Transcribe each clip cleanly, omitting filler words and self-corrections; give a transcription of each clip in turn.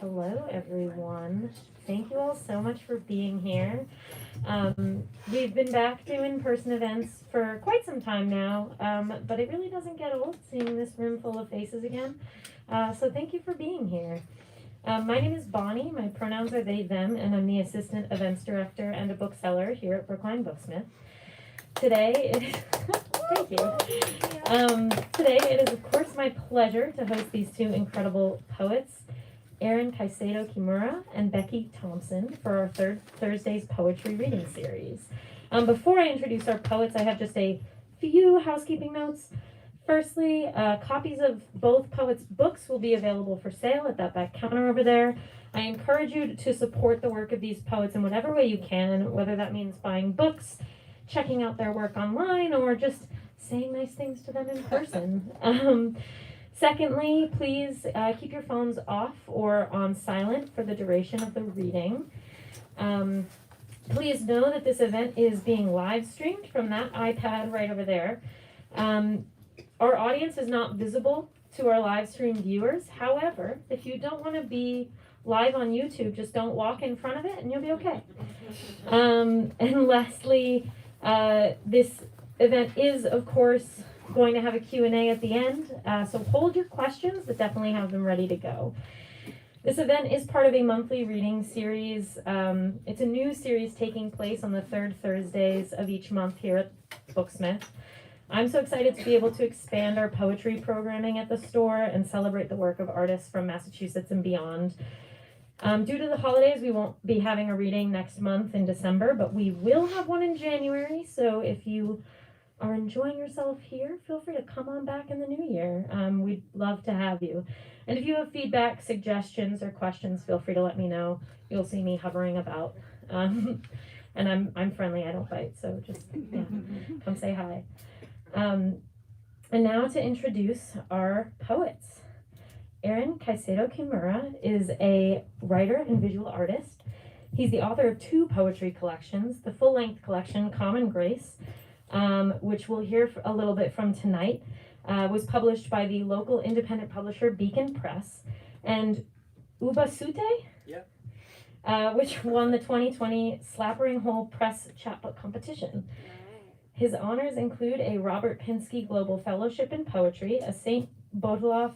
Hello, everyone. Thank you all so much for being here. We've been back doing in-person events for quite some time now, but it really doesn't get old seeing this room full of faces again. So thank you for being here. My name is Bonnie. My pronouns are they, them, and I'm the Assistant Events Director and a bookseller here at Brookline Booksmith. Today, thank you. Today it is of course my pleasure to host these two incredible poets, Caycedo-Kimura and Becky Thompson, for our third Thursday's poetry reading series. Before I introduce our poets, I have just a few housekeeping notes. Firstly, copies of both poets' books will be available for sale at that back counter over there. I encourage you to support the work of these poets in whatever way you can, whether that means buying books, checking out their work online, or just saying nice things to them in person. Secondly, please keep your phones off or on silent for the duration of the reading. Please know that this event is being live streamed from that iPad right over there. Our audience is not visible to our live stream viewers. However, if you don't want to be live on YouTube, just don't walk in front of it and you'll be okay. And lastly, this event is, of course, going to have a Q&A at the end, so hold your questions, but definitely have them ready to go. This event is part of a monthly reading series. It's a new series taking place on the third Thursdays of each month here at Booksmith. I'm so excited to be able to expand our poetry programming at the store and celebrate the work of artists from Massachusetts and beyond. Due to the holidays, we won't be having a reading next month in December, but we will have one in January, so if you are enjoying yourself here, feel free to come on back in the new year. We'd love to have you. And if you have feedback, suggestions, or questions, feel free to let me know. You'll see me hovering about. And I'm friendly, I don't bite, so just come say hi. And now to introduce our poets. Caycedo-Kimura is a writer and visual artist. He's the author of two poetry collections, the full-length collection Common Grace, which we'll hear a little bit from tonight, was published by the local independent publisher Beacon Press, and Ubasute, which won the 2020 Slappering Hole Press Chapbook Competition. His honors include a Robert Pinsky Global Fellowship in Poetry, a St. Botolph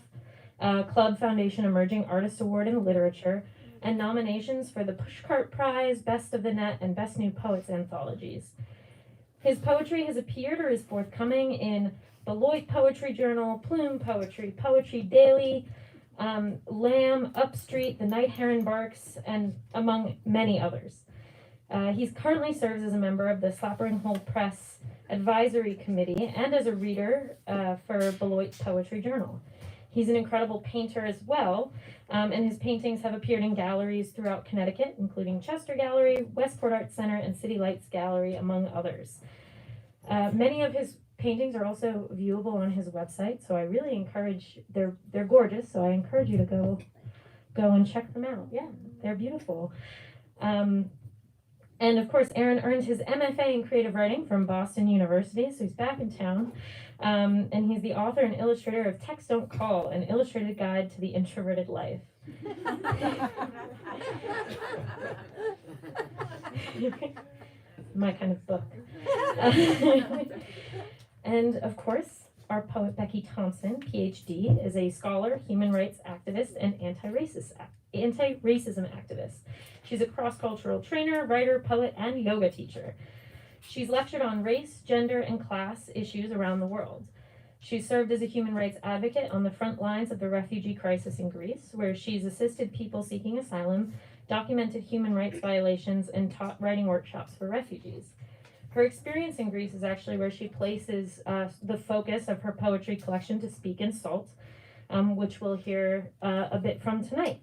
Club Foundation Emerging Artist Award in Literature, and nominations for the Pushcart Prize, Best of the Net, and Best New Poets anthologies. His poetry has appeared or is forthcoming in Beloit Poetry Journal, Plume Poetry, Poetry Daily, Lamb, Upstreet, The Night Heron Barks, and among many others. He currently serves as a member of the Slappering Hole Press Advisory Committee and as a reader for Beloit Poetry Journal. He's an incredible painter as well, and his paintings have appeared in galleries throughout Connecticut, including Chester Gallery, Westport Art Center, and City Lights Gallery, among others. Many of his paintings are also viewable on his website, so I really encourage, they're gorgeous, so I encourage you to go and check them out. Yeah, they're beautiful. And of course, Aaron earned his MFA in creative writing from Boston University, so he's back in town. And he's the author and illustrator of Text Don't Call, an illustrated guide to the introverted life. My kind of book. And of course, our poet Becky Thompson, PhD, is a scholar, human rights activist, and anti-racism activist. She's a cross-cultural trainer, writer, poet, and yoga teacher. She's lectured on race, gender, and class issues around the world. She's served as a human rights advocate on the front lines of the refugee crisis in Greece, where she's assisted people seeking asylum, documented human rights violations, and taught writing workshops for refugees. Her experience in Greece is actually where she places the focus of her poetry collection, To Speak in Salt, which we'll hear a bit from tonight.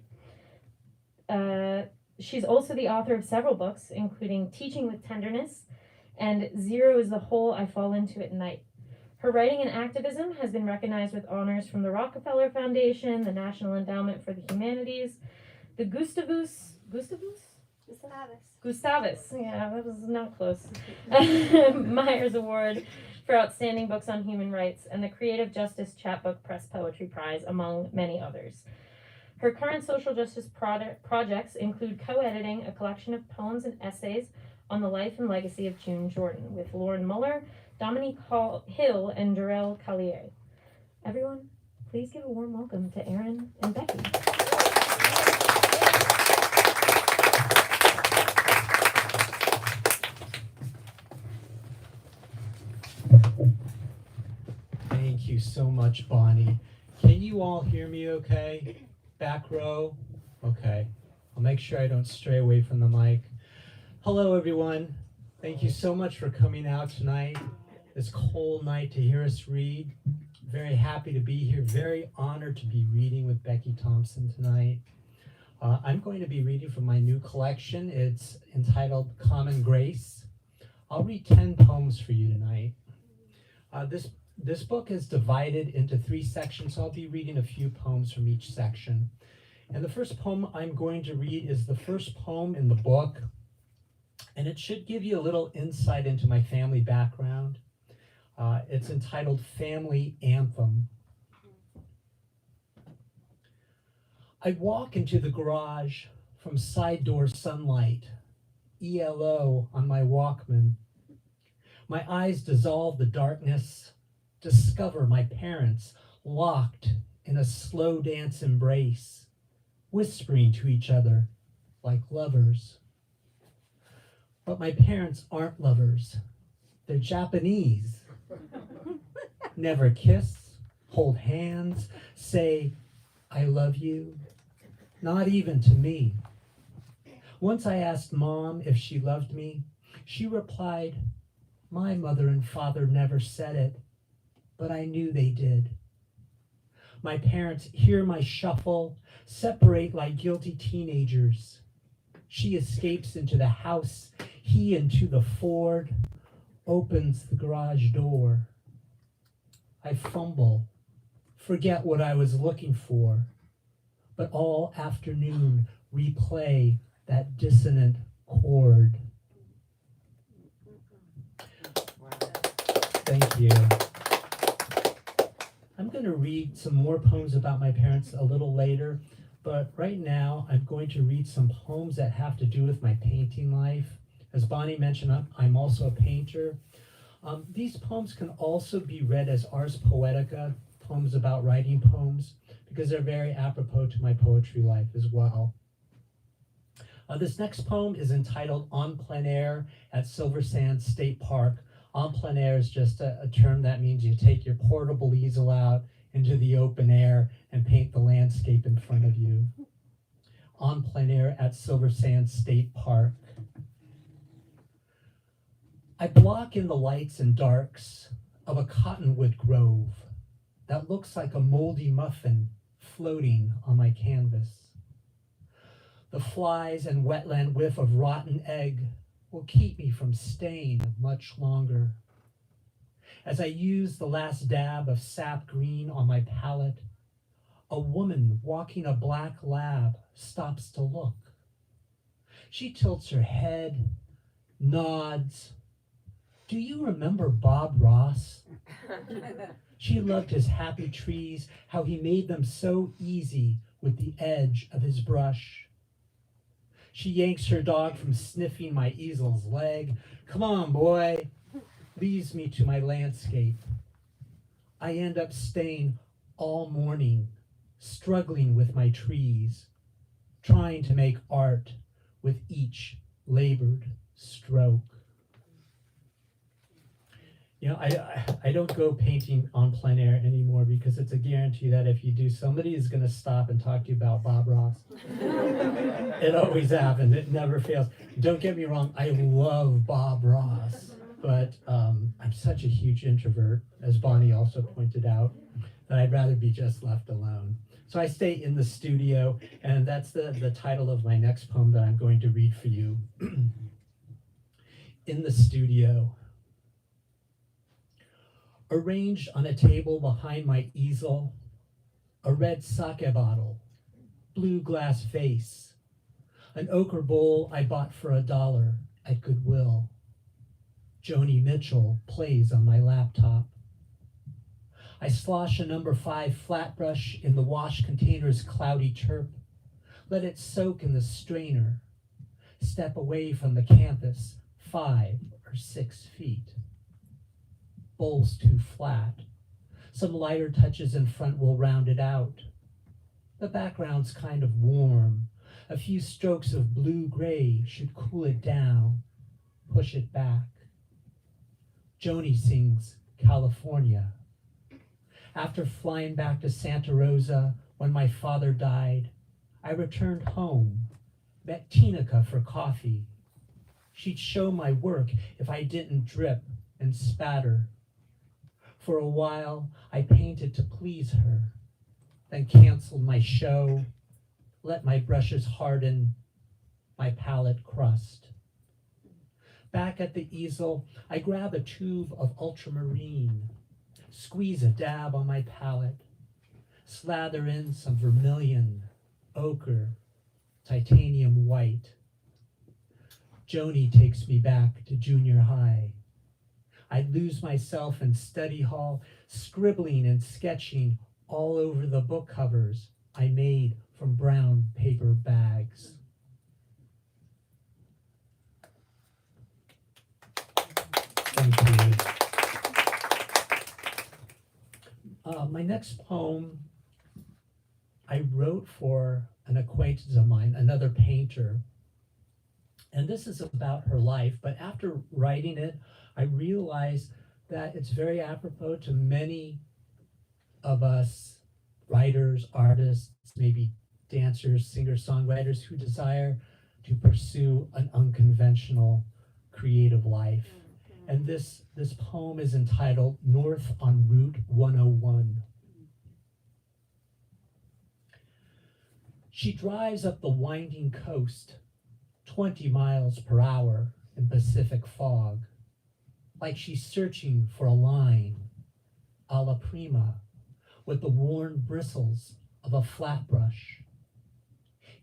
She's also the author of several books, including Teaching with Tenderness and Zero is the Hole I Fall Into at Night. Her writing and activism has been recognized with honors from the Rockefeller Foundation, the National Endowment for the Humanities, the Gustavus, yeah, that was not close, Myers Award for Outstanding Books on Human Rights, and the Creative Justice Chapbook Press Poetry Prize, among many others. Her current social justice projects include co-editing a collection of poems and essays on the life and legacy of June Jordan with Lauren Muller, Dominique Hill, and Durrell Collier. Everyone, please give a warm welcome to Erin and Becky. Thank you so much, Bonnie. Can you all hear me okay? Back row? Okay. I'll make sure I don't stray away from the mic. Hello, everyone. Thank you so much for coming out tonight, this cold night, to hear us read. Very happy to be here. Very honored to be reading with Becky Thompson tonight. I'm going to be reading from my new collection. It's entitled Common Grace. I'll read 10 poems for you tonight. This book is divided into 3 sections, so I'll be reading a few poems from each section. And the first poem I'm going to read is the first poem in the book, and it should give you a little insight into my family background. It's entitled Family Anthem. I walk into the garage from side door sunlight, ELO on my Walkman. My eyes dissolve the darkness, discover my parents locked in a slow dance embrace, whispering to each other like lovers. But my parents aren't lovers. They're Japanese. Never kiss, hold hands, say, I love you. Not even to me. Once I asked Mom if she loved me. She replied, my mother and father never said it, but I knew they did. My parents hear my shuffle, separate like guilty teenagers. She escapes into the house, he into the Ford, opens the garage door. I fumble, forget what I was looking for, but all afternoon replay that dissonant chord. Thank you. I'm going to read some more poems about my parents a little later, but right now I'm going to read some poems that have to do with my painting life. As Bonnie mentioned, I'm also a painter. These poems can also be read as ars poetica, poems about writing poems, because they're very apropos to my poetry life as well. This next poem is entitled On Plein Air at Silver Sands State Park. En plein air is just a term that means you take your portable easel out into the open air and paint the landscape in front of you. En plein air at Silver Sands State Park. I block in the lights and darks of a cottonwood grove that looks like a moldy muffin floating on my canvas. The flies and wetland whiff of rotten egg will keep me from staying much longer. As I use the last dab of sap green on my palette, a woman walking a black lab stops to look. She tilts her head, nods. Do you remember Bob Ross? She loved his happy trees, how he made them so easy with the edge of his brush. She yanks her dog from sniffing my easel's leg. Come on, boy. Leads me to my landscape. I end up staying all morning, struggling with my trees, trying to make art with each labored stroke. You know, I don't go painting on plein air anymore because it's a guarantee that if you do, somebody is going to stop and talk to you about Bob Ross. It always happens. It never fails. Don't get me wrong. I love Bob Ross, but I'm such a huge introvert, as Bonnie also pointed out, that I'd rather be just left alone. So I stay in the studio, and that's the title of my next poem that I'm going to read for you. In the studio. Arranged on a table behind my easel, a red sake bottle, blue glass vase, an ochre bowl I bought for $1 at Goodwill. Joni Mitchell plays on my laptop. I slosh a number 5 flat brush in the wash container's cloudy chirp. Let it soak in the strainer. Step away from the canvas 5 or 6 feet. Bowl's too flat. Some lighter touches in front will round it out. The background's kind of warm. A few strokes of blue-gray should cool it down, push it back. Joni sings California. After flying back to Santa Rosa when my father died, I returned home, met Tinica for coffee. She'd show my work if I didn't drip and spatter. For a while, I painted to please her, then canceled my show, let my brushes harden, my palette crust. Back at the easel, I grab a tube of ultramarine, squeeze a dab on my palette, slather in some vermilion, ochre, titanium white. Joni takes me back to junior high. I'd lose myself in study hall, scribbling and sketching all over the book covers I made from brown paper bags. Thank you. My next poem I wrote for an acquaintance of mine, another painter. And this is about her life, but after writing it, I realized that it's very apropos to many of us writers, artists, maybe dancers, singers, songwriters who desire to pursue an unconventional creative life. And this poem is entitled North on Route 101. She drives up the winding coast, 20 miles per hour in Pacific fog, like she's searching for a line, a la prima, with the worn bristles of a flat brush.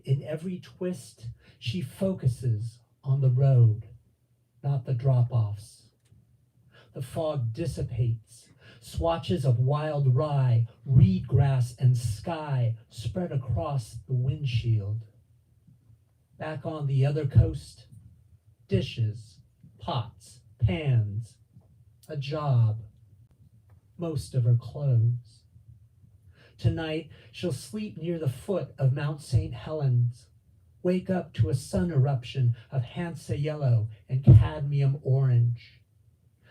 In every twist, she focuses on the road, not the drop-offs. The fog dissipates. Swatches of wild rye, reed grass, and sky spread across the windshield. Back on the other coast, dishes, pots, pans, a job, most of her clothes. Tonight, she'll sleep near the foot of Mount St. Helens, wake up to a sun eruption of Hansa yellow and cadmium orange.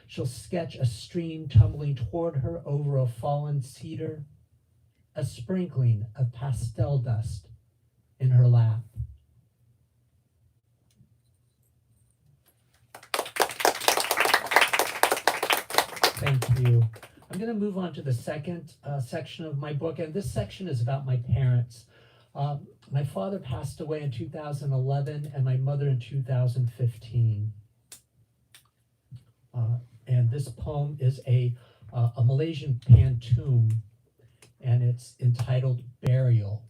She'll sketch a stream tumbling toward her over a fallen cedar, a sprinkling of pastel dust in her lap. Thank you. I'm going to move on to the second section of my book, and this section is about my parents. My father passed away in 2011, and my mother in 2015. And this poem is a Malaysian pantun, and it's entitled Burial.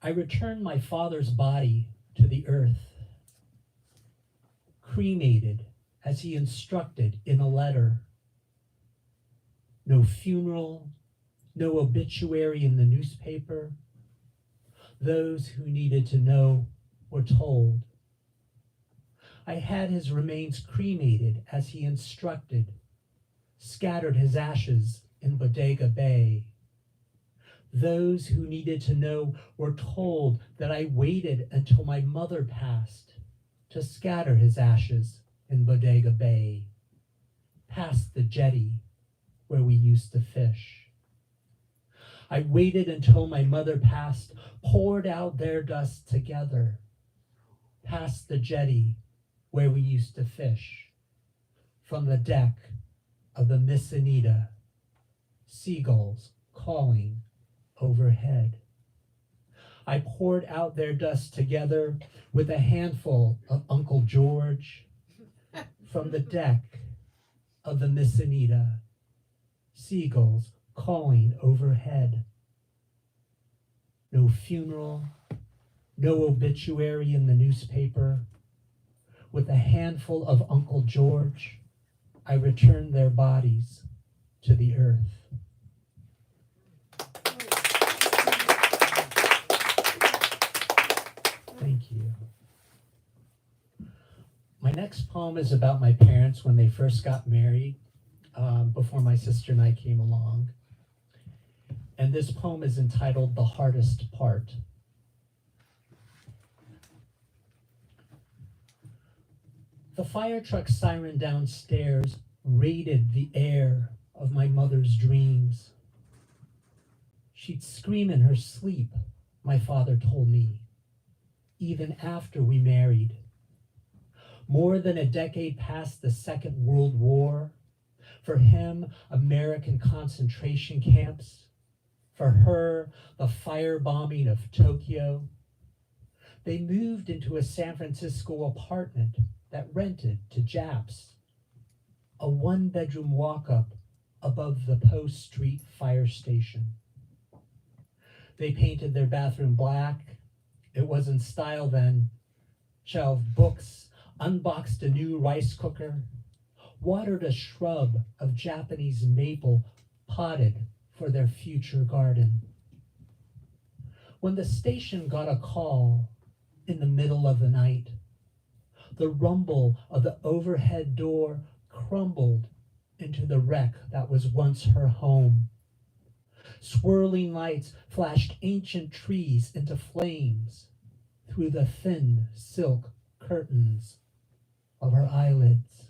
I returned my father's body to the earth, cremated as he instructed in a letter. No funeral, no obituary in the newspaper. Those who needed to know were told. I had his remains cremated as he instructed, scattered his ashes in Bodega Bay. Those who needed to know were told that I waited until my mother passed to scatter his ashes in Bodega Bay, past the jetty where we used to fish. I waited until my mother passed, poured out their dust together, past the jetty where we used to fish, from the deck of the Miss Anita, seagulls calling overhead. I poured out their dust together with a handful of Uncle George, from the deck of the Miss Anita, seagulls calling overhead. No funeral, no obituary in the newspaper, with a handful of Uncle George, I return their bodies to the earth. Thank you. My next poem is about my parents when they first got married, before my sister and I came along. And this poem is entitled The Hardest Part. The fire truck siren downstairs raided the air of my mother's dreams. She'd scream in her sleep, my father told me, even after we married. More than a decade past the Second World War, for him, American concentration camps, for her, the firebombing of Tokyo. They moved into a San Francisco apartment that rented to Japs, a one-bedroom walk-up above the Post Street fire station. They painted their bathroom black. It was in style then. Shelved books, unboxed a new rice cooker, watered a shrub of Japanese maple potted for their future garden. When the station got a call in the middle of the night, the rumble of the overhead door crumbled into the wreck that was once her home. Swirling lights flashed ancient trees into flames through the thin silk curtains of her eyelids.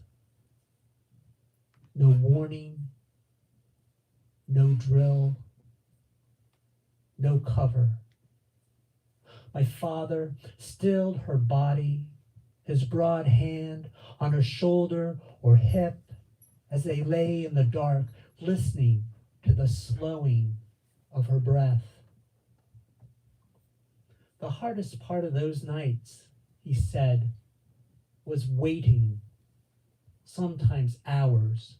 No warning, no drill, no cover. My father stilled her body, his broad hand on her shoulder or hip as they lay in the dark, listening to the slowing of her breath. The hardest part of those nights, he said, was waiting, sometimes hours,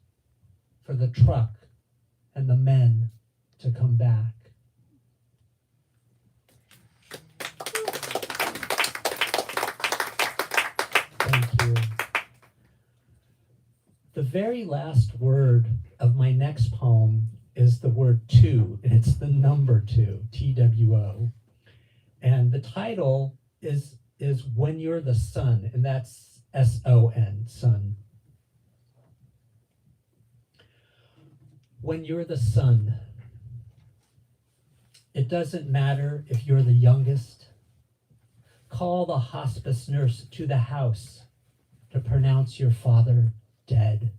for the truck and the men to come back. Thank you. The very last word of my next poem is the word two, and it's the number two, T-W-O. And the title is When You're the Sun, and that's S-O-N, sun. When you're the sun, it doesn't matter if you're the youngest. Call the hospice nurse to the house to pronounce your father dead.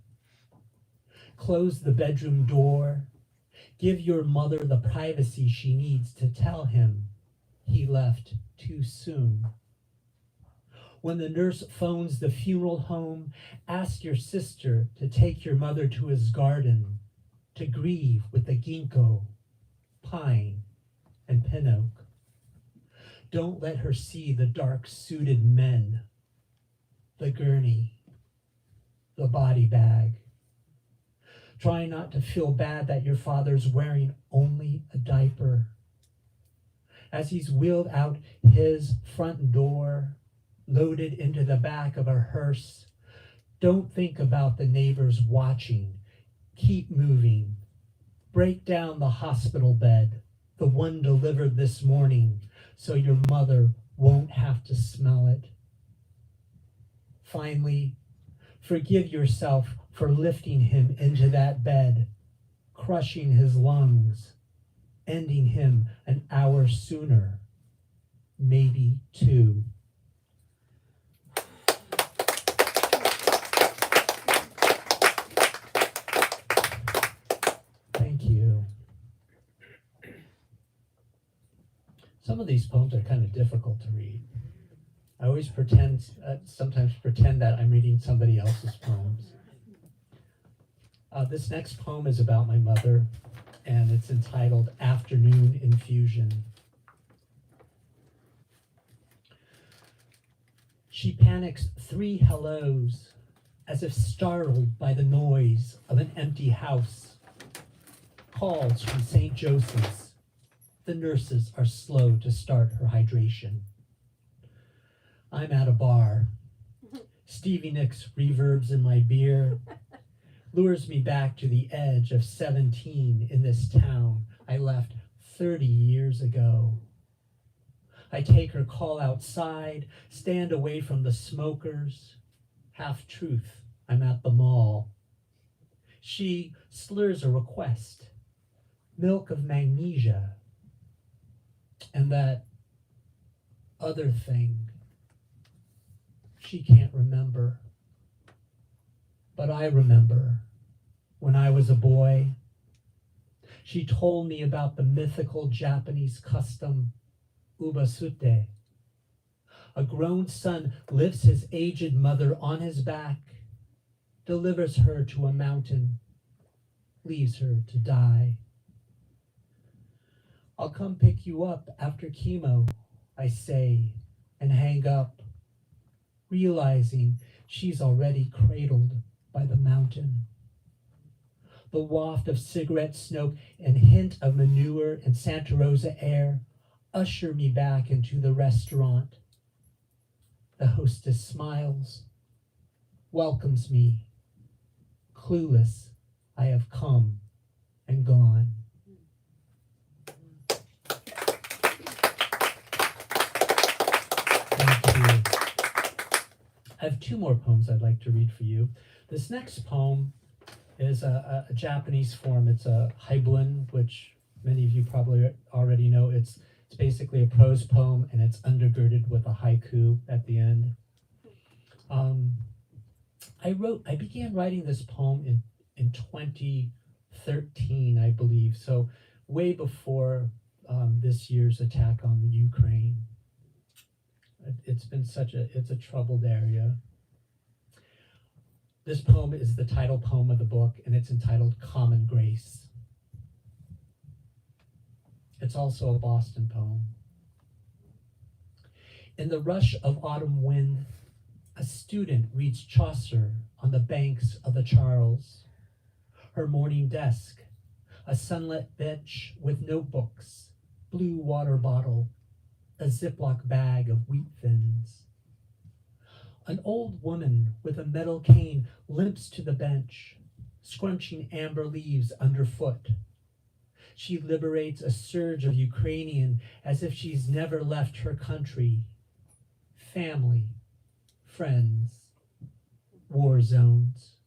Close the bedroom door. Give your mother the privacy she needs to tell him he left too soon. When the nurse phones the funeral home, ask your sister to take your mother to his garden to grieve with the ginkgo, pine, and pin oak. Don't let her see the dark-suited men, the gurney, the body bag. Try not to feel bad that your father's wearing only a diaper. As he's wheeled out his front door, loaded into the back of a hearse, don't think about the neighbors watching. Keep moving. Break down the hospital bed, the one delivered this morning, so your mother won't have to smell it. Finally, forgive yourself for lifting him into that bed, crushing his lungs, ending him an hour sooner, maybe two. Thank you. Some of these poems are kind of difficult to read. I always sometimes pretend that I'm reading somebody else's poems. This next poem is about my mother, and it's entitled Afternoon Infusion. She panics 3 hellos, as if startled by the noise of an empty house. Calls from St. Joseph's. The nurses are slow to start her hydration. I'm at a bar. Stevie Nicks reverbs in my beer. lures me back to the edge of 17 in this town I left 30 years ago. I take her call outside, stand away from the smokers. Half truth, I'm at the mall. She slurs a request, milk of magnesia, and that other thing she can't remember. But I remember when I was a boy. She told me about the mythical Japanese custom, ubasute. A grown son lifts his aged mother on his back, delivers her to a mountain, leaves her to die. I'll come pick you up after chemo, I say, and hang up, realizing she's already cradled by the mountain. The waft of cigarette smoke and hint of manure and Santa Rosa air usher me back into the restaurant. The hostess smiles, welcomes me. Clueless, I have come and gone. Thank you. I have two more poems I'd like to read for you. This next poem is a Japanese form. It's a haibun, which many of you probably already know. It's basically a prose poem, and it's undergirded with a haiku at the end. I began writing this poem in 2013, I believe, so way before this year's attack on the Ukraine. It's been it's a troubled area. This poem is the title poem of the book, and it's entitled Common Grace. It's also a Boston poem. In the rush of autumn wind, a student reads Chaucer on the banks of the Charles. Her morning desk, a sunlit bench with notebooks, blue water bottle, a Ziploc bag of wheat thins. An old woman with a metal cane limps to the bench, scrunching amber leaves underfoot. She liberates a surge of Ukrainian as if she's never left her country. Family, friends, war zones.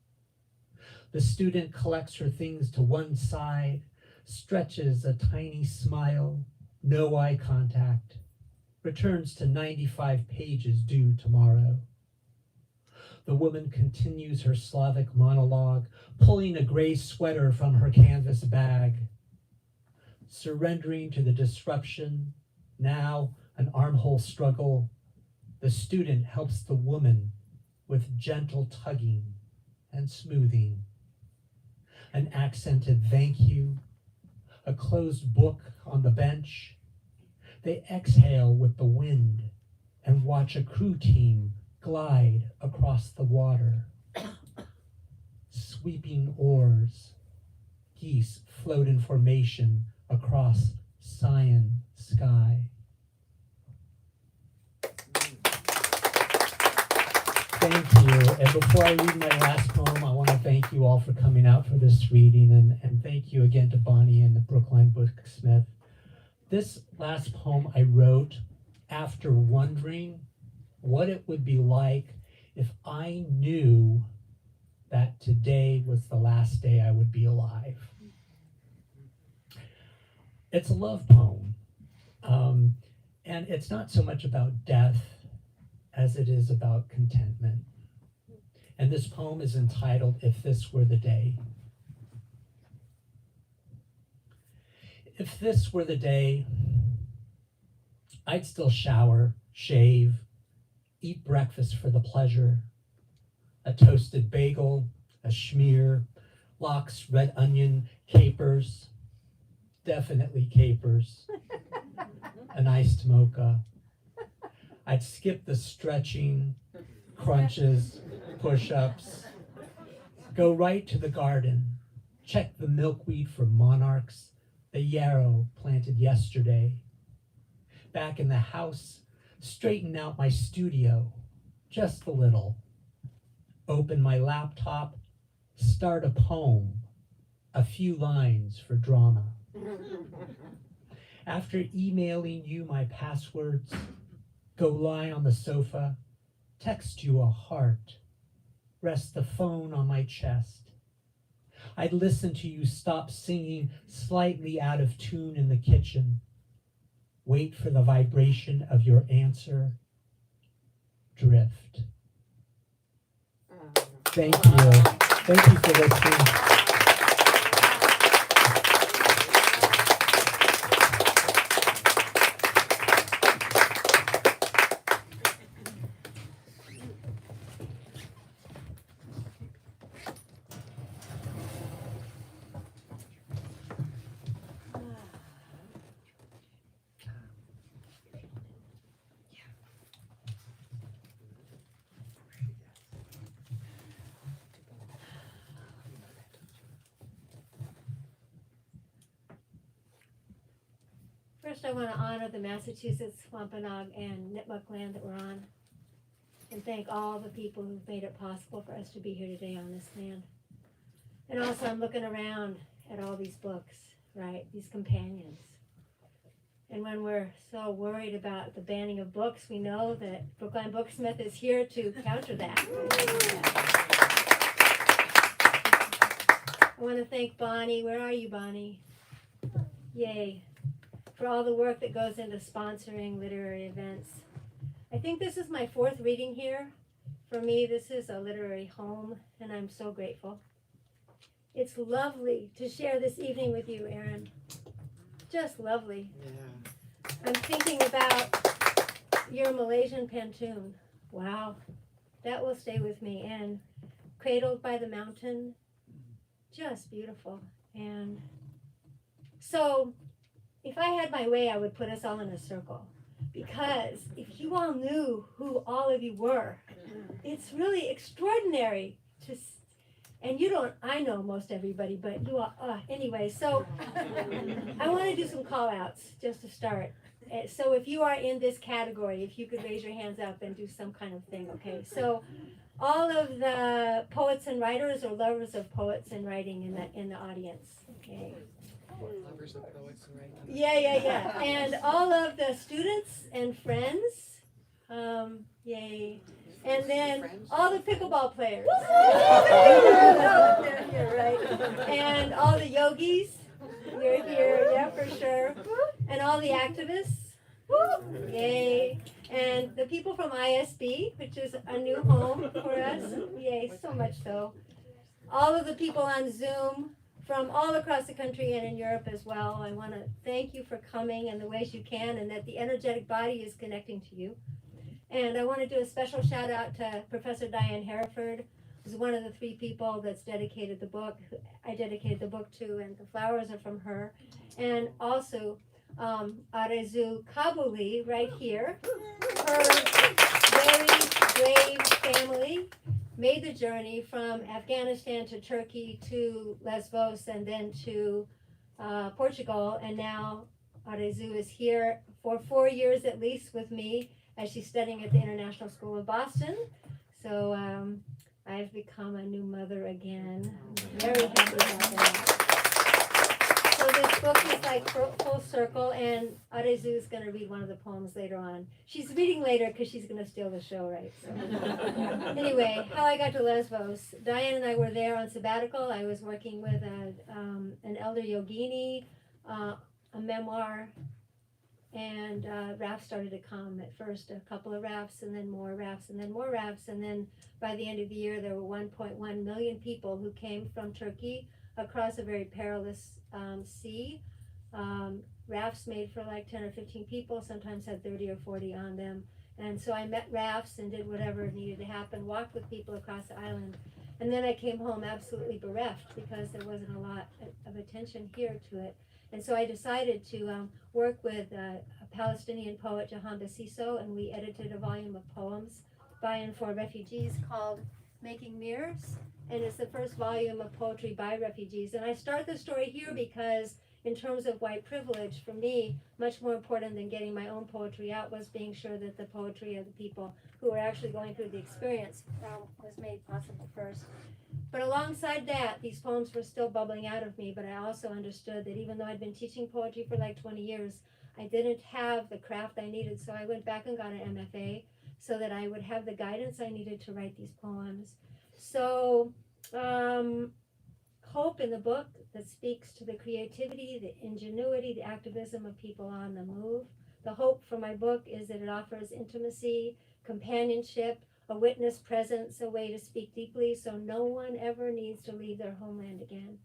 The student collects her things to one side, stretches a tiny smile, no eye contact, returns to 95 pages due tomorrow. The woman continues her Slavic monologue, pulling a gray sweater from her canvas bag. Surrendering to the disruption, now an armhole struggle, the student helps the woman with gentle tugging and smoothing. An accented thank you, a closed book on the bench. They exhale with the wind and watch a crew team glide across the water. Sweeping oars, geese float in formation across cyan sky. Thank you. And before I read my last poem, I want to thank you all for coming out for this reading, and thank you again to Bonnie and the Brookline Booksmith. This last poem I wrote after wondering what it would be like if I knew that today was the last day I would be alive. It's a love poem, and it's not so much about death as it is about contentment. And this poem is entitled, If This Were the Day. If this were the day, I'd still shower, shave, eat breakfast for the pleasure, a toasted bagel, a schmear, lox, red onion, capers, definitely capers, an iced mocha. I'd skip the stretching, crunches, push-ups, go right to the garden, check the milkweed for monarchs, the yarrow planted yesterday. Back in the house, straighten out my studio, just a little. Open my laptop, Start a poem, a few lines for drama. After emailing you my passwords, go lie on the sofa, text you a heart, rest the phone on my chest. I'd listen to you stop singing slightly out of tune in the kitchen, wait for the vibration of your answer, drift. Thank you. Thank you for listening. First, I want to honor the Massachusetts, Wampanoag, and Nipmuc land that we're on, and thank all the people who've made it possible for us to be here today on this land. And also, I'm looking around at all these books, right? These companions. And when we're so worried about the banning of books, we know that Brookline Booksmith is here to counter that. I want to thank Bonnie. Where are you, Bonnie? Yay. For all the work that goes into sponsoring literary events. I think this is my 4th reading here. For me, this is a literary home, and I'm so grateful. It's lovely to share this evening with you, Aaron. Just lovely. Yeah. I'm thinking about your Malaysian pantun. Wow, that will stay with me. And Cradled by the Mountain, just beautiful. And so, if I had my way, I would put us all in a circle. Because if you all knew who all of you were, it's really extraordinary to, and you don't, I know most everybody, but you all, anyway, so I want to do some call outs just to start. So if you are in this category, if you could raise your hands up and do some kind of thing, okay? So all of the poets and writers or lovers of poets and writing in the audience, okay? Lovers of poets and writing. Yeah. And all of the students and friends, yay. And then all the pickleball players. They're here, right? And all the yogis, you're here, yeah, for sure. And all the activists, yay. And the people from ISB, which is a new home for us, yay, so much so. All of the people on Zoom, from all across the country and in Europe as well. I want to thank you for coming in the ways you can, and that the energetic body is connecting to you. And I want to do a special shout out to Professor Diane Hereford, who's one of the 3 people that's dedicated the book. I dedicated the book to, and the flowers are from her. And also Arezu Kabuli right here. Her very brave family made the journey from Afghanistan to Turkey to Lesbos and then to Portugal, and now Arezu is here for 4 years at least with me as she's studying at the International School of Boston. So I've become a new mother again. Very happy about that. So this book is like full circle, and Arezu is going to read one of the poems later on. She's reading later because she's going to steal the show, right? So. Anyway, how I got to Lesbos. Diane and I were there on sabbatical. I was working with an elder yogini, a memoir, and rafts started to come. At first, a couple of rafts, and then more rafts, and then more rafts, and then by the end of the year, there were 1.1 million people who came from Turkey across a very perilous sea. Rafts made for like 10 or 15 people, sometimes had 30 or 40 on them. And so I met rafts and did whatever needed to happen, walked with people across the island. And then I came home absolutely bereft because there wasn't a lot of attention here to it. And so I decided to work with a Palestinian poet, Jahan Bassiso, and we edited a volume of poems by and for refugees called Making Mirrors. And it's the first volume of poetry by refugees. And I start the story here because in terms of white privilege, for me, much more important than getting my own poetry out was being sure that the poetry of the people who were actually going through the experience was made possible first. But alongside that, these poems were still bubbling out of me, but I also understood that even though I'd been teaching poetry for like 20 years, I didn't have the craft I needed, so I went back and got an MFA so that I would have the guidance I needed to write these poems. So, hope in the book that speaks to the creativity, the ingenuity, the activism of people on the move. The hope for my book is that it offers intimacy, companionship, a witness presence, a way to speak deeply so no one ever needs to leave their homeland again.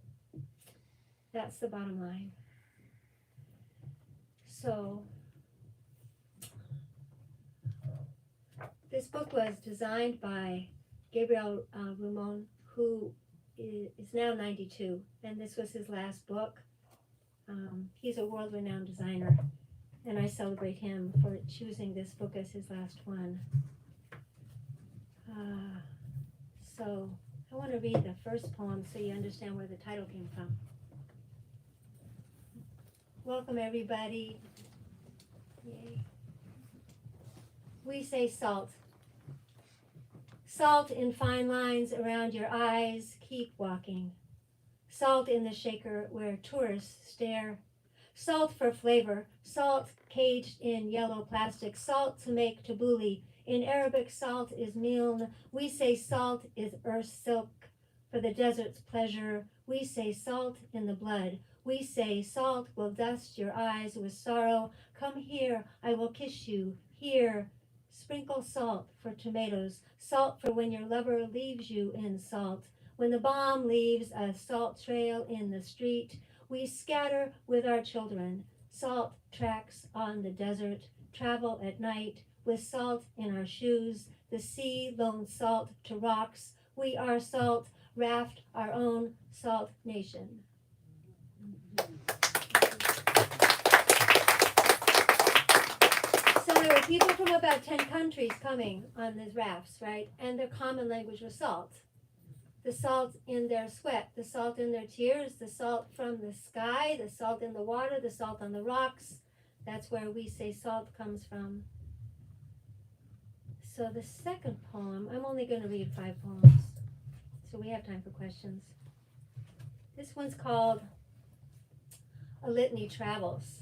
That's the bottom line. So, this book was designed by Gabriel Rumon, who is now 92, and this was his last book. He's a world-renowned designer, and I celebrate him for choosing this book as his last one. So I want to read the first poem so you understand where the title came from. Welcome, everybody. Yay. We say salt. Salt in fine lines around your eyes, keep walking. Salt in the shaker where tourists stare. Salt for flavor, salt caged in yellow plastic, salt to make tabbouleh. In Arabic, salt is miln. We say salt is earth's silk for the desert's pleasure. We say salt in the blood. We say salt will dust your eyes with sorrow. Come here, I will kiss you. Here, sprinkle salt for tomatoes. Salt for when your lover leaves you in salt. When the bomb leaves a salt trail in the street, we scatter with our children. Salt tracks on the desert, travel at night with salt in our shoes. The sea loans salt to rocks. We are salt, raft our own salt nation. So there were people from about 10 countries coming on these rafts, right? And their common language was salt. The salt in their sweat, the salt in their tears, the salt from the sky, the salt in the water, the salt on the rocks. That's where we say salt comes from. So the second poem, I'm only going to read 5 poems, so we have time for questions. This one's called A Litany Travels.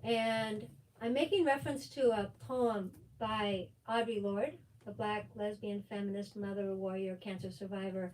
And I'm making reference to a poem by Audre Lorde, a black lesbian feminist, mother, warrior, cancer survivor,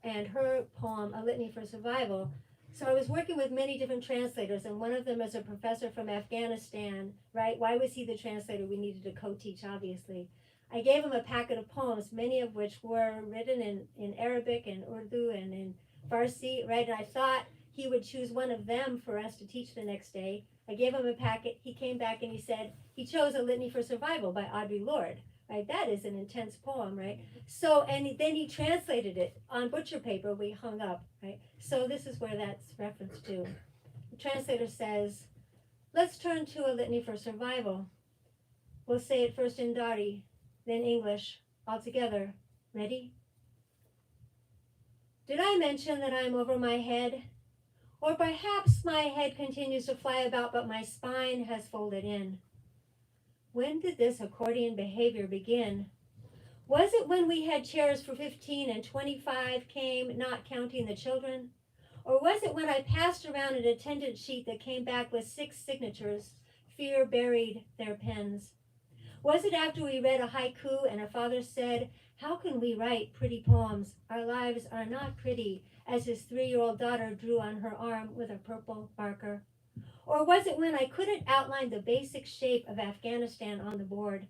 and her poem, A Litany for Survival. So I was working with many different translators, and one of them is a professor from Afghanistan, right? Why was he the translator? We needed to co-teach, obviously. I gave him a packet of poems, many of which were written in Arabic and Urdu and in Farsi, right? And I thought he would choose one of them for us to teach the next day. I gave him a packet. He came back and he said he chose A Litany for Survival by Audre Lorde. Right, that is an intense poem, right? So, and then he translated it on butcher paper we hung up, right? So this is where that's referenced to. The translator says, let's turn to A Litany for Survival. We'll say it first in Dari, then English, all together. Ready? Did I mention that I'm over my head? Or perhaps my head continues to fly about, but my spine has folded in. When did this accordion behavior begin? Was it when we had chairs for 15 and 25 came, not counting the children? Or was it when I passed around an attendance sheet that came back with 6 signatures? Fear buried their pens. Was it after we read a haiku and a father said, how can we write pretty poems? Our lives are not pretty, as his 3-year-old daughter drew on her arm with a purple marker. Or was it when I couldn't outline the basic shape of Afghanistan on the board?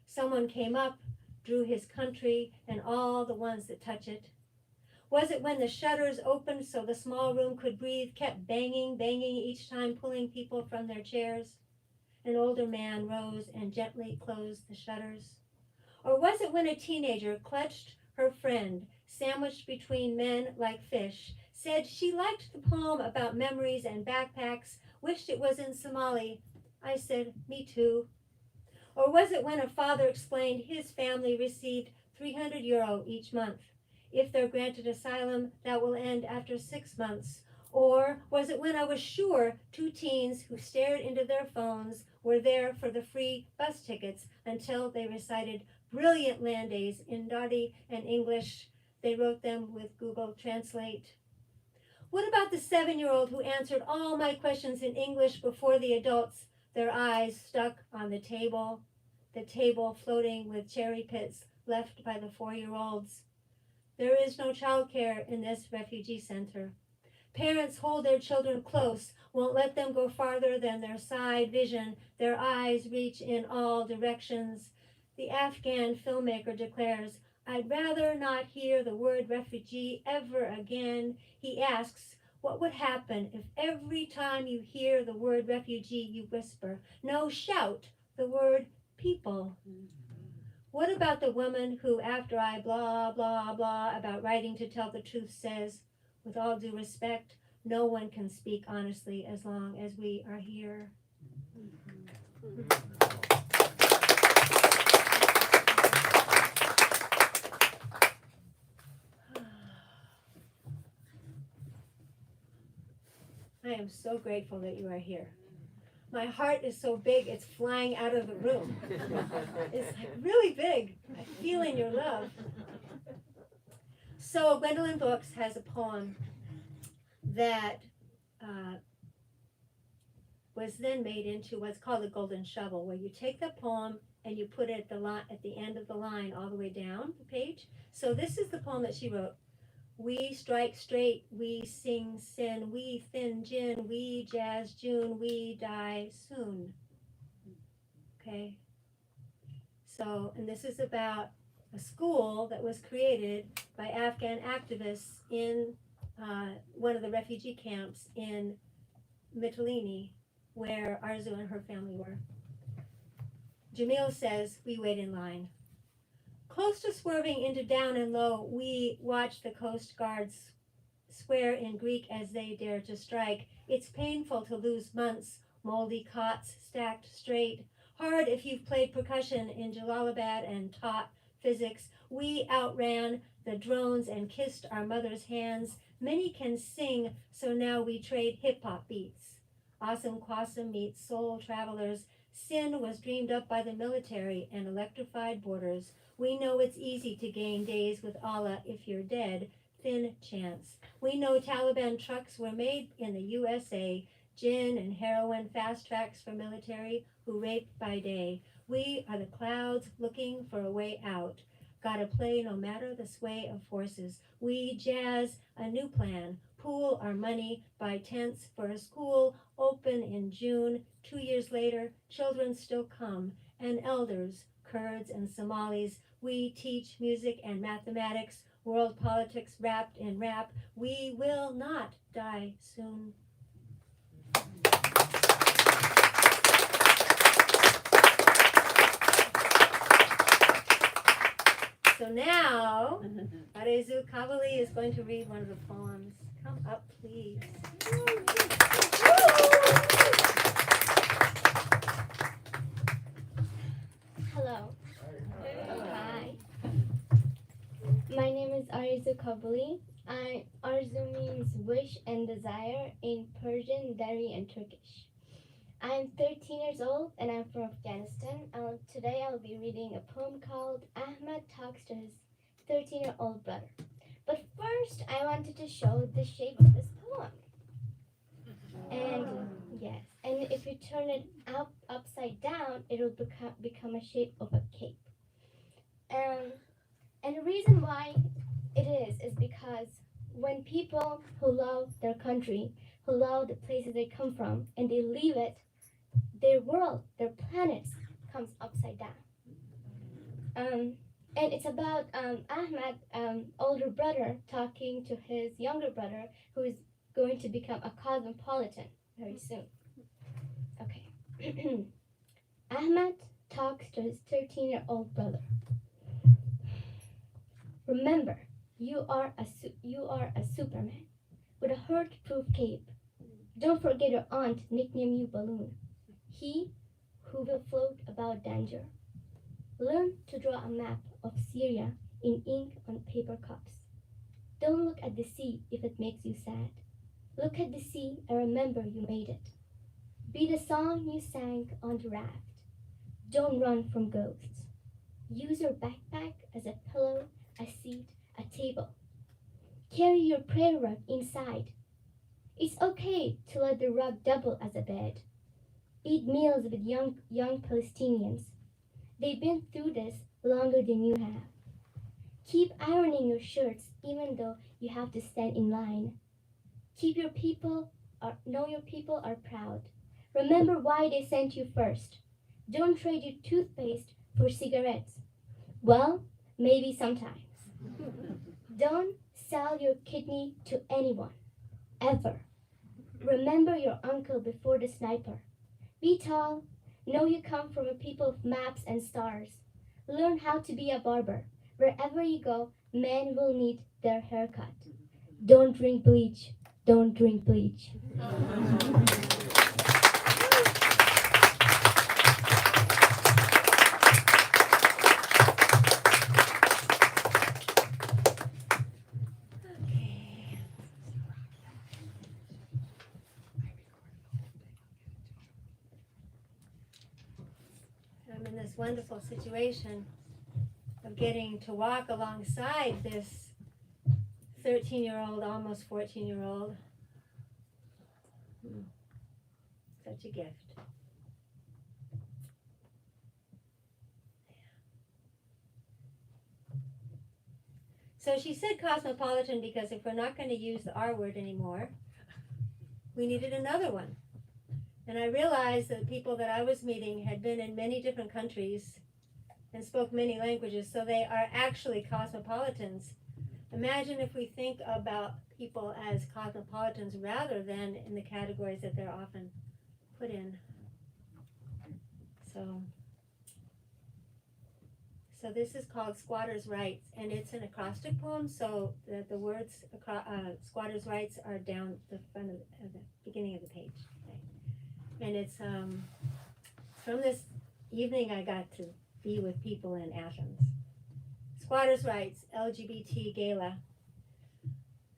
Someone came up, drew his country and all the ones that touch it. Was it when the shutters opened so the small room could breathe, kept banging each time, pulling people from their chairs? An older man rose and gently closed the shutters. Or was it when a teenager clutched her friend, sandwiched between men like fish, said she liked the poem about memories and backpacks, wished it was in Somali? I said, me too. Or was it when a father explained his family received €300 each month? If they're granted asylum, that will end after 6 months. Or was it when I was sure two teens who stared into their phones were there for the free bus tickets until they recited brilliant landays in Dottie and English? They wrote them with Google Translate. What about the 7-year-old who answered all my questions in English before the adults, their eyes stuck on the table floating with cherry pits left by the 4-year-olds? There is no childcare in this refugee center. Parents hold their children close, won't let them go farther than their side vision. Their eyes reach in all directions. The Afghan filmmaker declares, "I'd rather not hear the word refugee ever again." He asks, what would happen if every time you hear the word refugee you whisper, no, shout, the word people? What about the woman who, after I blah, blah, blah about writing to tell the truth, says, with all due respect, no one can speak honestly as long as we are here? I am so grateful that you are here. My heart is so big, it's flying out of the room. It's like really big. I'm feeling your love. So Gwendolyn Brooks has a poem that was then made into what's called a golden shovel, where you take the poem and you put it at the end of the line all the way down the page. So this is the poem that she wrote. We strike straight, we sing sin, we thin gin, we jazz June, we die soon. Okay? So, and this is about a school that was created by Afghan activists in one of the refugee camps in Mytilene, where Arzu and her family were. Jamil says, we wait in line. Close to swerving into down and low, we watch the Coast Guards swear in Greek as they dare to strike. It's painful to lose months, moldy cots stacked straight. Hard if you've played percussion in Jalalabad and taught physics. We outran the drones and kissed our mother's hands. Many can sing, so now we trade hip-hop beats. Awesome Quassim meets soul travelers. Sin was dreamed up by the military and electrified borders. We know it's easy to gain days with Allah if you're dead. Thin chance. We know Taliban trucks were made in the USA. Gin and heroin, fast tracks for military who rape by day. We are the clouds looking for a way out. Gotta play no matter the sway of forces. We jazz a new plan. Pool our money, buy tents for a school, open in June. 2 years later, children still come, and elders, Kurds and Somalis. We teach music and mathematics, world politics wrapped in rap. We will not die soon. So now, Arezu Kavali is going to read one of the poems. Come up, please. Hello. Hi. My name is Arzu Kabuli. Arzu means wish and desire in Persian, Dari, and Turkish. I'm 13 years old and I'm from Afghanistan. Today I'll be reading a poem called Ahmed Talks to His 13-year-old brother. But first I wanted to show the shape of this poem. And yes, and if you turn it upside down, it will become a shape of a cape. And the reason why it is because when people who love their country, who love the places they come from, and they leave it, their world, their planets comes upside down. And it's about Ahmed, older brother, talking to his younger brother, who is going to become a cosmopolitan very soon. Okay. Ahmed talks to his 13-year-old brother. Remember, you are a Superman with a hurt-proof cape. Don't forget your aunt nicknamed you Balloon. He who will float about danger. Learn to draw a map of Syria in ink on paper cups. Don't look at the sea if it makes you sad. Look at the sea and remember you made it. Be the song you sang on the raft. Don't run from ghosts. Use your backpack as a pillow, a seat, a table. Carry your prayer rug inside. It's okay to let the rug double as a bed. Eat meals with young Palestinians. They've been through this longer than you have. Keep ironing your shirts even though you have to stand in line. Know your people are proud. Remember why they sent you first. Don't trade your toothpaste for cigarettes. Well, maybe sometimes. Don't sell your kidney to anyone, ever. Remember your uncle before the sniper. Be tall. Know you come from a people of maps and stars. Learn how to be a barber. Wherever you go, men will need their haircut. Don't drink bleach. Don't drink bleach. Okay. I'm in this wonderful situation of getting to walk alongside this 13-year-old, almost 14-year-old. Such a gift. So she said cosmopolitan because if we're not going to use the R word anymore, we needed another one. And I realized that the people that I was meeting had been in many different countries and spoke many languages, so they are actually cosmopolitans. Imagine if we think about people as cosmopolitans rather than in the categories that they're often put in. So this is called Squatters' Rights, and it's an acrostic poem, so the words Squatters' Rights are down the front of the beginning of the page. Okay. And it's from this evening I got to be with people in Athens. Squatters' Rights, LGBT Gala.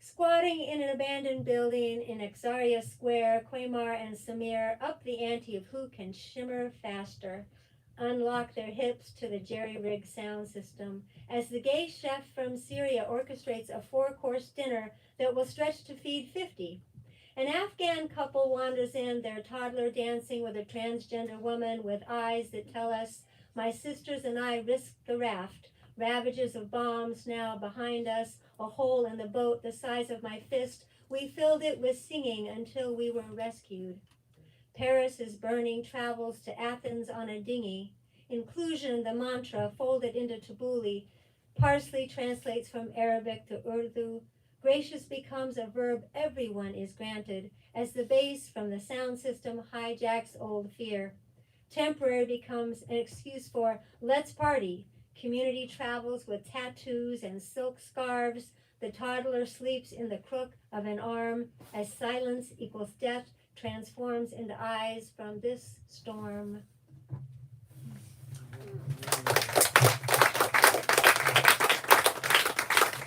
Squatting in an abandoned building in Exaria Square, Quaymar and Samir up the ante of who can shimmer faster, unlock their hips to the jerry-rigged sound system, as the gay chef from Syria orchestrates a 4-course dinner that will stretch to feed 50. An Afghan couple wanders in, their toddler dancing with a transgender woman with eyes that tell us, my sisters and I risked the raft, ravages of bombs now behind us, a hole in the boat the size of my fist. We filled it with singing until we were rescued. Paris is burning, travels to Athens on a dinghy. Inclusion, the mantra, folded into tabbouleh. Parsley translates from Arabic to Urdu. Gracious becomes a verb everyone is granted, as the bass from the sound system hijacks old fear. Temporary becomes an excuse for let's party. Community travels with tattoos and silk scarves. The toddler sleeps in the crook of an arm as silence equals death transforms into eyes from this storm.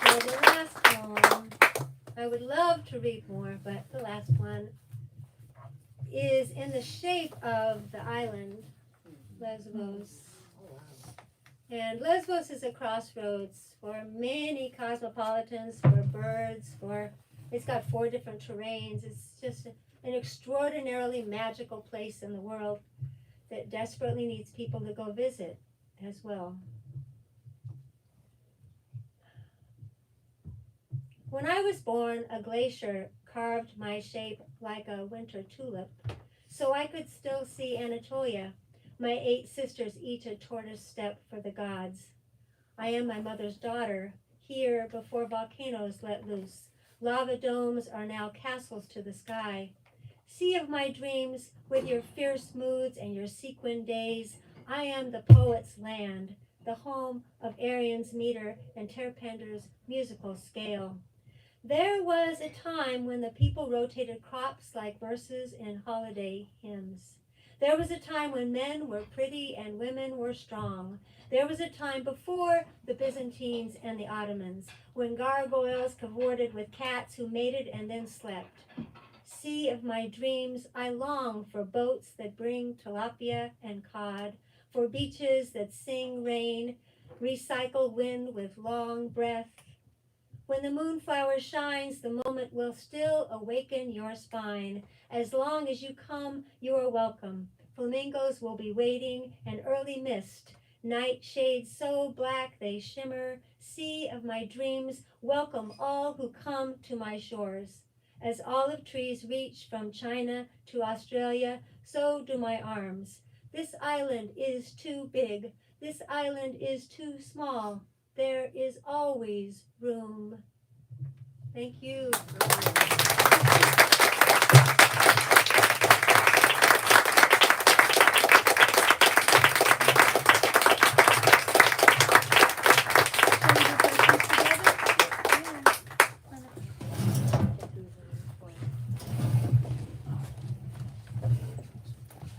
So the last poem, I would love to read more, but the last one is in the shape of the island, Lesbos. And Lesbos is a crossroads for many cosmopolitans, for birds, it's got 4 different terrains. It's just an extraordinarily magical place in the world that desperately needs people to go visit as well. When I was born, a glacier carved my shape like a winter tulip, so I could still see Anatolia. My 8 sisters, each a tortoise step for the gods. I am my mother's daughter, here before volcanoes let loose. Lava domes are now castles to the sky. Sea of my dreams, with your fierce moods and your sequin days, I am the poet's land, the home of Arian's meter and Terpender's musical scale. There was a time when the people rotated crops like verses in holiday hymns. There was a time when men were pretty and women were strong. There was a time before the Byzantines and the Ottomans, when gargoyles cavorted with cats who mated and then slept. Sea of my dreams, I long for boats that bring tilapia and cod, for beaches that sing rain, recycle wind with long breath. When the moonflower shines, the moment will still awaken your spine. As long as you come, you are welcome. Flamingos will be waiting, an early mist, night shades so black they shimmer. Sea of my dreams, welcome all who come to my shores. As olive trees reach from China to Australia, so do my arms. This island is too big. This island is too small. There is always room. Thank you.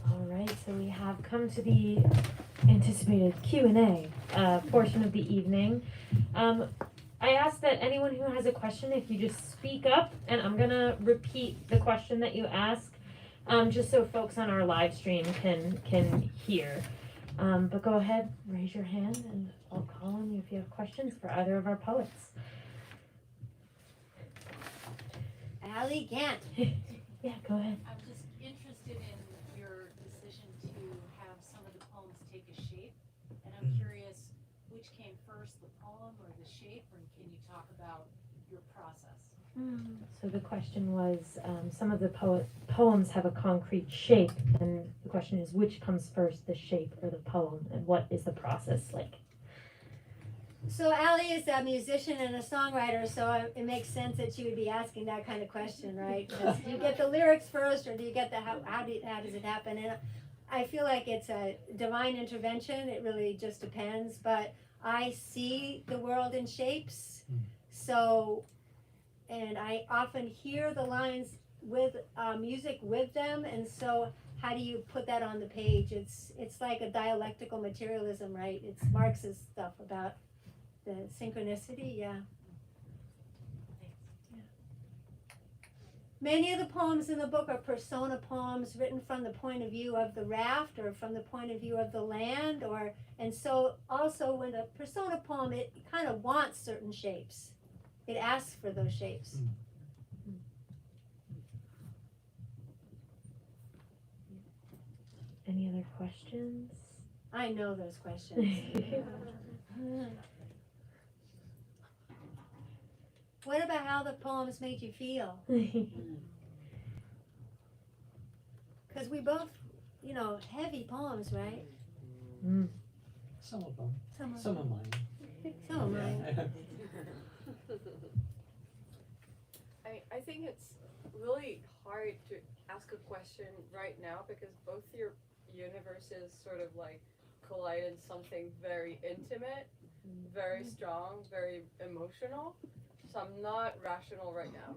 All right, so we have come to the anticipated Q&A portion of the evening. I ask that anyone who has a question, if you just speak up, and I'm gonna repeat the question that you ask, just so folks on our live stream can hear. But go ahead, raise your hand, and I'll call on you if you have questions for either of our poets. Allie Gant. Yeah, go ahead. I'm just interested in your decision to have some of the poems take a shape, and I'm curious which came first, the poem or the shape, or can you talk about your process? So the question was, some of the poems have a concrete shape, and the question is, which comes first, the shape or the poem, and what is the process like? So Allie is a musician and a songwriter, so it makes sense that she would be asking that kind of question, right? Because do you get the lyrics first, or do you get the how does it happen? And I feel like it's a divine intervention. It really just depends. But I see the world in shapes, so, and I often hear the lines with music with them, and so how do you put that on the page? It's like a dialectical materialism, right? It's Marx's stuff about the synchronicity, yeah. Many of the poems in the book are persona poems written from the point of view of the raft or from the point of view of the land, and so also when a persona poem, it kind of wants certain shapes. It asks for those shapes. Any other questions? I know those questions. What about how the poems made you feel? Because we both, heavy poems, right? Some of them. Some of Some of mine. mine. I think it's really hard to ask a question right now because both your universes sort of like collide in something very intimate, very strong, very emotional. So I'm not rational right now.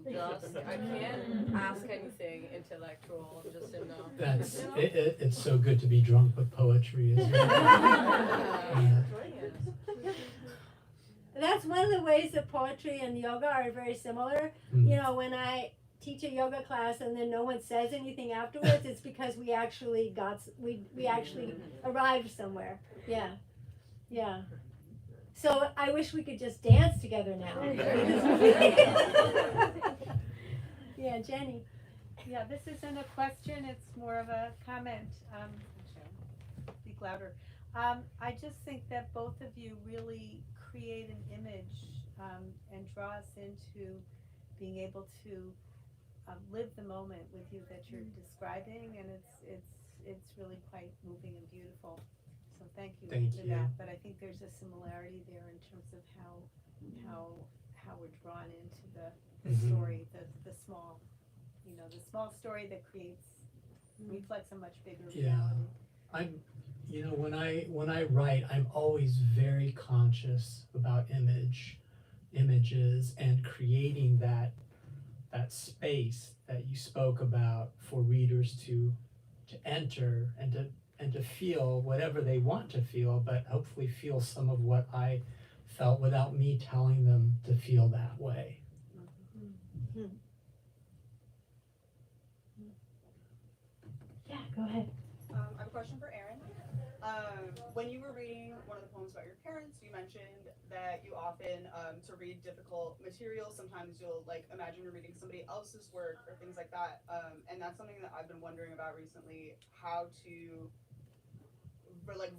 I can't ask anything intellectual. I'm just in a. That's it's so good to be drunk with poetry, isn't it? Yeah. That's one of the ways that poetry and yoga are very similar. When I teach a yoga class and then no one says anything afterwards, it's because we actually we actually arrived somewhere. Yeah. So I wish we could just dance together now. Yeah, Jenny. Yeah, this isn't a question, it's more of a comment. Speak louder. I just think that both of you really create an image and draw us into being able to live the moment with you that you're describing, and it's really quite moving and beautiful. So thank you for that. But I think there's a similarity there in terms of how we're drawn into the story, the small, the small story that reflects a much bigger reality. When I write, I'm always very conscious about images, and creating that space that you spoke about for readers to enter and to feel whatever they want to feel, but hopefully feel some of what I felt without me telling them to feel that way. Yeah, go ahead. I have a question for Erin. When you were reading one of the poems about your parents, you mentioned that you often, to read difficult material, sometimes you'll like imagine you're reading somebody else's work or things like that. And that's something that I've been wondering about recently, how to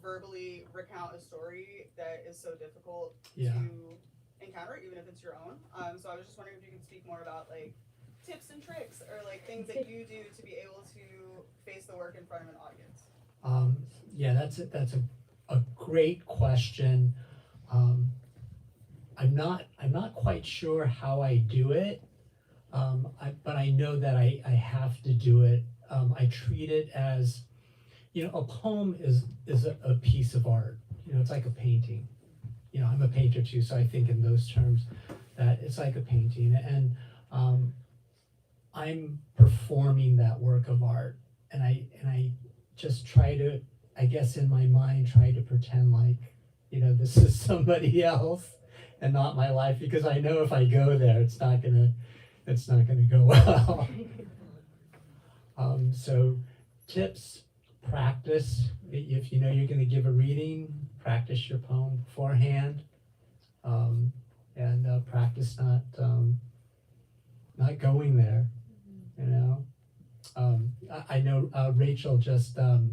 verbally recount a story that is so difficult Yeah. to encounter, even if it's your own. So I was just wondering if you could speak more about like tips and tricks or like things that you do to be able to face the work in front of an audience. Yeah, that's a great question. I'm not quite sure how I do it, but I know that I have to do it. I treat it as, a poem is a piece of art. It's like a painting. I'm a painter too, so I think in those terms that it's like a painting, and I'm performing that work of art, and I just try to, I guess in my mind, try to pretend like, this is somebody else and not my life, because I know if I go there, it's not gonna go well. So tips, practice. If you know you're gonna give a reading, practice your poem beforehand, and practice not going there. I know Rachel just had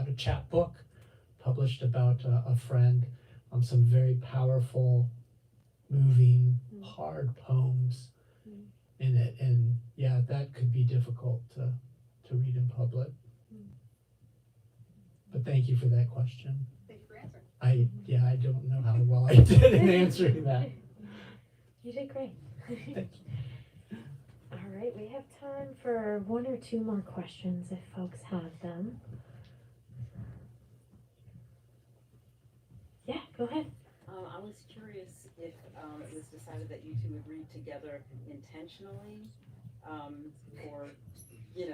a chapbook published about a friend, some very powerful, moving, hard poems in it, and yeah, that could be difficult to read in public. But thank you for that question. Thank you for answering. I don't know how well I did in answering that. You did great. Thank All right, we have time for one or two more questions if folks have them. Yeah, go ahead. I was curious if it was decided that you two would read together intentionally, or, in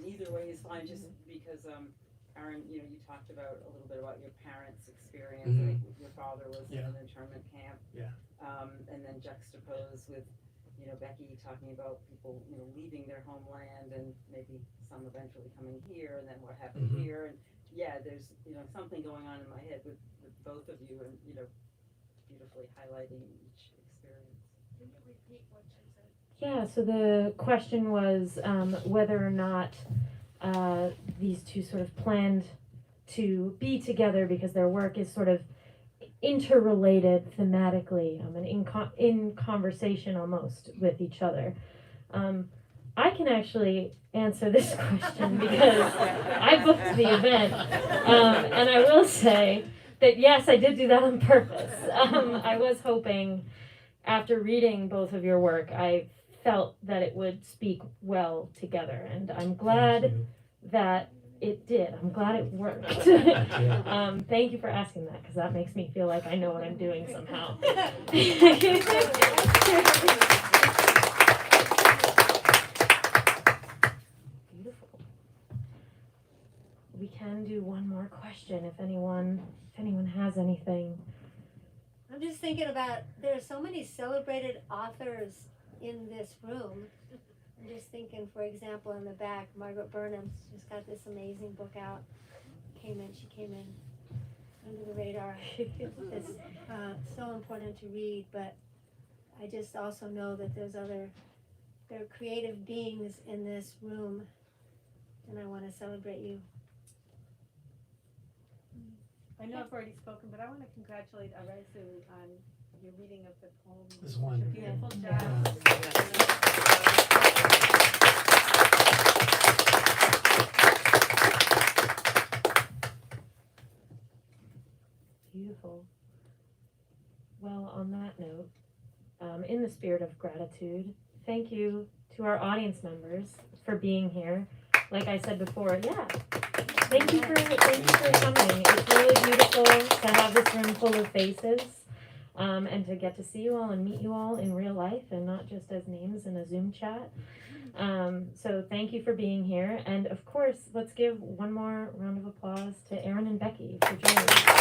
either way is fine, just because, Erin, you talked about a little bit about your parents' experience. I think your father was in an internment camp. Yeah. And then juxtaposed with, Becky talking about people, leaving their homeland and maybe some eventually coming here, and then what happened here. And yeah, there's, something going on in my head with both of you, and, beautifully highlighting each experience. Can you repeat what you said? Yeah, so the question was whether or not these two sort of planned to be together because their work is sort of interrelated thematically and in conversation almost with each other. I can actually answer this question because I booked the event, and I will say that yes, I did do that on purpose. I was hoping, after reading both of your work, I felt that it would speak well together, and I'm glad that it did. I'm glad it worked. Thank you for asking that, because that makes me feel like I know what I'm doing somehow. Beautiful. We can do one more question if anyone has anything. I'm just thinking about, there are so many celebrated authors in this room. I'm just thinking, for example, in the back, Margaret Burnham's just got this amazing book out. She came in under the radar. It's so important to read, but I just also know that there are creative beings in this room, and I want to celebrate you. I know I've already spoken, but I want to congratulate Arizu on your reading of the poem. It was wonderful. Beautiful Yeah. Beautiful. Well, on that note, in the spirit of gratitude, thank you to our audience members for being here. Like I said before, thank you for coming. It's really beautiful to have this room full of faces. and to get to see you all and meet you all in real life and not just as names in a Zoom chat. So thank you for being here. And of course, let's give one more round of applause to Erin and Becky for joining us.